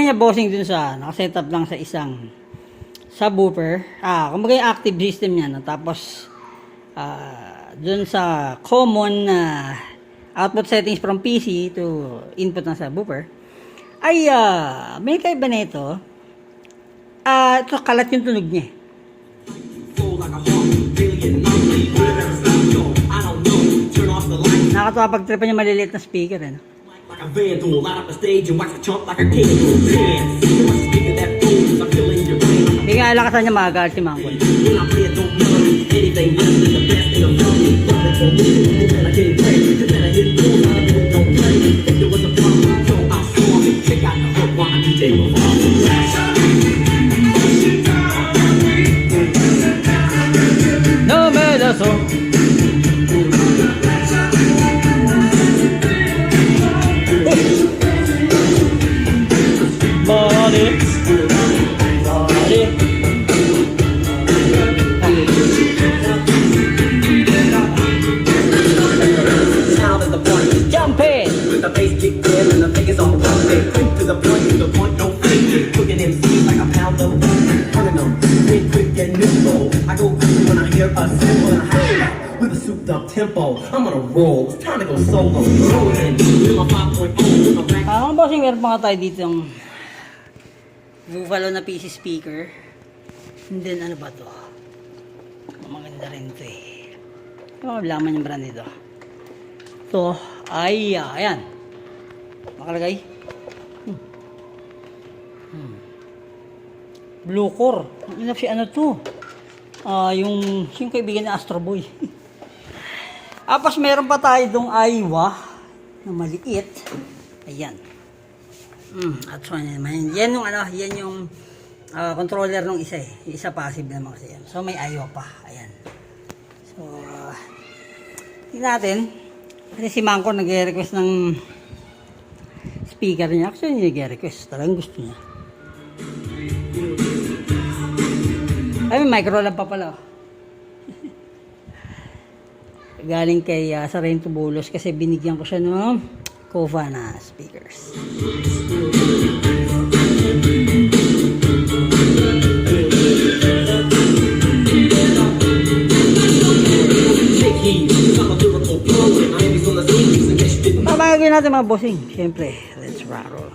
niya bossing dun sa nakasetup lang sa isang subwoofer. Kumbaga yung active system niya, no? Tapos dun sa common output settings from PC to input ng subwoofer ay may kaiba na ito. Ito kalat yung tunog niya. Nakakatawa pagtripan niya maliliit na speaker, eh, no? Like a vandal, light up the stage and wax the chump like a king. Dance, you must speak of that fool, I'm feeling your brain. Hindi nga alakasan niya magagal si Mangkol. When I play it, don't melody, anything less than the best in the melody. Love it for me, then I get paid, then I hit cool, I don't play. If there was a problem, so I saw it. Check out the hook while I DJ before. No me das so. The bass kick in and the thing is all running. Quick to the point, no fake. Cooking MCs like a pound of turning them quick and nimble. I go crazy when I hear a cymbal and a hi-hat with a souped up tempo. I'm on a roll, it's time to go solo. Rolling with my 5.0 with my back. Mga bossing, meron pa nga tayo dito yung Buffalo na PC speaker. And then ano ba to? Maganda rin to eh. Laman yung brand nito. Ito ay ayan. Makalagay. Blue core. Ano to? Yung kaibigan na Astro Boy. Tapos meron pa tayo dong Aiwa na maliit. Ayan. At so yan yung yan yung controller nung isa eh. Yung isa passive naman kasi yan. So may Aiwa pa. Ayan. So tingnan natin. Kasi si Mangko nag-request ng speaker niya. Actually, nag-request. Talagang gusto niya. Ay, may micro lang pa pala. Galing kay Sarento Bulos kasi binigyan ko siya ng Kova na speakers. Pabagay natin mga bossing. Siyempre, let's roll.